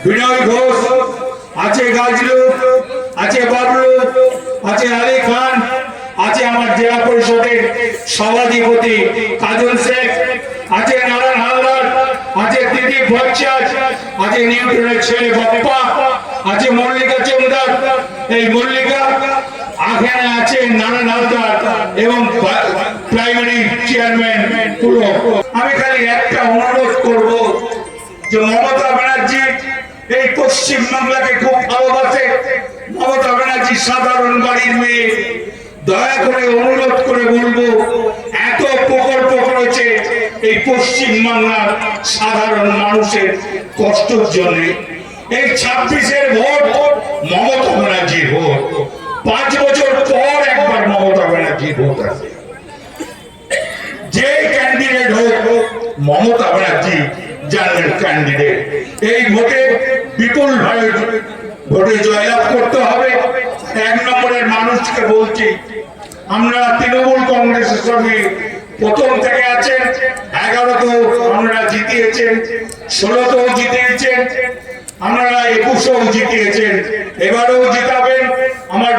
বিনয় ঘোষ আছে, গাজলু আছে, বাবলু আছে, আলী খান আছে, আমার জেলা পরিষদের সভাধিপতি কাজল শেখ আছে, নারায়ণ হালদার আছে, দিদি ভট্টাচ আছে, নিউটনের ছেলে বাপ্পা আছে, মল্লিকা চৌধুরী, এই মল্লিকা এখানে আছে, নারায়ণ হালদার এবং প্রাইমারি চেয়ারম্যান পুলক। আমি খালি একটা অনুরোধ করব যে মমতা ব্যানার্জি এই পশ্চিম বাংলাকে খুব ভালোবাসে। মমতা ব্যানার্জি সাধারণ বাড়ির মেয়ে, দয়া করে অনুরোধ করে বলবো, এত প্রকল্প করেছে এই পশ্চিম বাংলার সাধারণ মানুষের কষ্টের জন্য। এই 26-এর ভোট মমতা ব্যানার্জির ভোট, 5 বছর পর একবার মমতা ব্যানার্জির ভোট আছে। যে ক্যান্ডিডেট হোক মমতা ব্যানার্জি জানেন ক্যান্ডিডেট, এই ভোটে বিপুল ভাবে ভোটে জয়লাভ করতে হবে। 1 নম্বরের মানুষকে বলছি, আমরা তৃণমূল কংগ্রেসের সঙ্গে প্রথম থেকে আছেন, 11তেও আমরা জিতিয়েছেন, 16তেও জিতিয়েছেন, আপনারা 21এও জিতিয়েছেন, এবারেও জিতাবেন আমার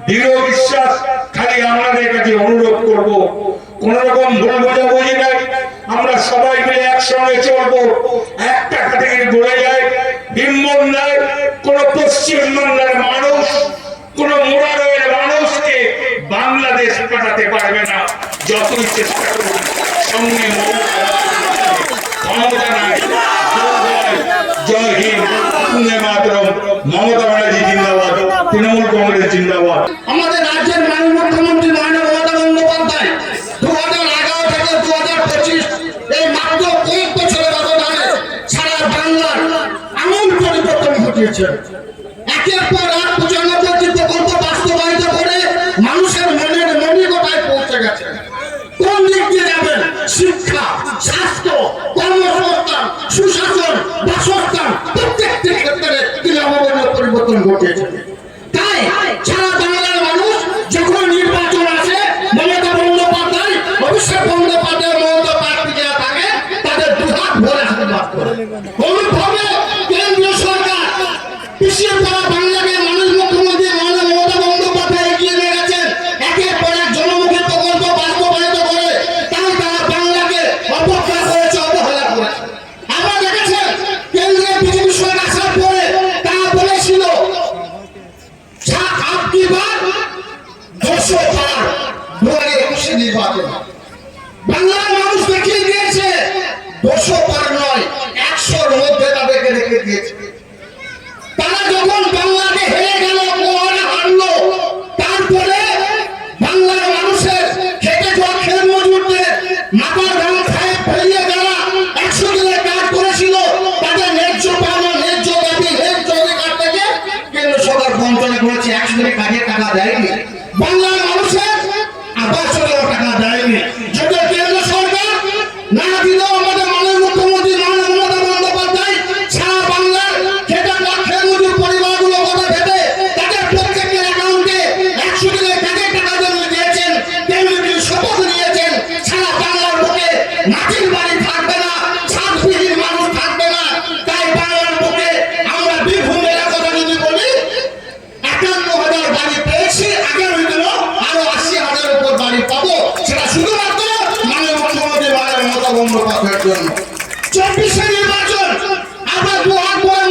দৃঢ় বিশ্বাস। খালি আপনাদের কাছে অনুরোধ করব, কোন রকম ভুল বোঝাবুঝি নাই, আমরা সবাই মিলে একসঙ্গে চলবো। একটা ক্যাটাগরি বলে যায়, বিম্বন নাই, কোন পশ্চিম বাংলার মানুষ, কোন মুরাদের মানুষকে বাংলাদেশ পাঠাতে পারবে না, যতই চেষ্টা করুন। সঙ্গে ক্ষমতা নাই। জয় হিন্দ, বন্দে মাতরম। মমতা ব্যানার্জি জিন্দাবাদ, তৃণমূল কংগ্রেস জিন্দাবাদ। আমাদের রাজ্যের মাননীয় মুখ্যমন্ত্রী মাননীয় মমতা বন্দ্যোপাধ্যায় 2011 থেকে 2025 এই মাত্র 1 বছরের ব্যবধানে সারা বাংলার আমূল পরিবর্তন ঘটিয়েছেন। একের পর এক 95টি প্রকল্প বাস্তবায়িত করে মানুষের মনের মণিকোঠায় পৌঁছে গেছে। কোন দিক দিয়ে যাবেন? শিক্ষা, স্বাস্থ্য, কর্মসংস্থান, সুশাসন, বাসস্থান, প্রত্যেকটি ক্ষেত্রে তিনি অবদান পরিবর্তন ঘটিয়েছেন। তাই সারা বাংলার মানুষ যখন নির্বাচন আসে, মমতা বন্দ্যোপাধ্যায়, অভিষেক বন্দ্যোপাধ্যায়, মমতা প্রার্থী যারা থাকে তাদের দুহাত ভরে আশীর্বাদ করে। অনুভবে কেন্দ্রীয় সরকার পিছিয়ে পড়া বাংলাকে মানুষ মুখ্যমন্ত্রী মাননীয় মমতা বন্দ্যোপাধ্যায় এগিয়ে নিয়ে গেছেন, একের পর এক জনমুখী প্রকল্প বাস্তবায়িত করে। তাই তারা বাংলাকে অবজ্ঞা করেছে, অবহেলা করেছে। আমরা দেখেছেন কেন্দ্রীয় বিজেপি সরকার আসার পরে তারা বলেছিল আপনি বার 200 পার 2021 নির্বাচন। বাংলার মানুষ দেখিয়ে দিয়েছে 200 পার নয়, 100-র মধ্যে তাদেরকে রেখে দিয়েছে। তারা যখন বাংলাকে হেরে গেল, কোয়ারে হারলো, তারপরে বাংলার মানুষের খেটে যাওয়া খেত মজুরদের মাথার ঘাম খায় ফেলিয়ে যারা 100 দিনের কাজ করেছিল, তাদের ন্যায্য পাওনা, ন্যায্য দাবি, ন্যায্য অধিকার থেকে কেন্দ্র সরকার বঞ্চনা করেছে। 100 দিনের কাজের টাকা দেয়নি, বাংলার মানুষের আবাসনের টাকা দেয়নি। যদি কেন্দ্র সরকার না দিল, আমাদের মাননীয় মুখ্যমন্ত্রী মাননীয় মমতা বন্দ্যোপাধ্যায় সারা বাংলার খেটে খাওয়া খেত মজুর পরিবারগুলো কথা ভেবে তাদের প্রত্যেকের অ্যাকাউন্টে 100 দিনের কাজের টাকা জমা দিয়েছেন। কেন্দ্রীয় শপথ নিয়েছেন, সারা বাংলার বুকে মাটির বাড়ি থাকবে না, ছাদবিহীন মানুষ থাকবে না। তাই বাংলার বুকে আমরা বীরভূম এলাকাটা যদি বলি, 51,000 বাড়ি পেয়েছি, আগামী দিনও আরো 80,000-এর উপর বাড়ি পাবো। সেটা শুধুমাত্র মাননীয় মুখ্যমন্ত্রী মাননীয় মমতা বন্দ্যোপাধ্যায়ের জন্য। 24-এর নির্বাচন আমরা 2 হাত ভরে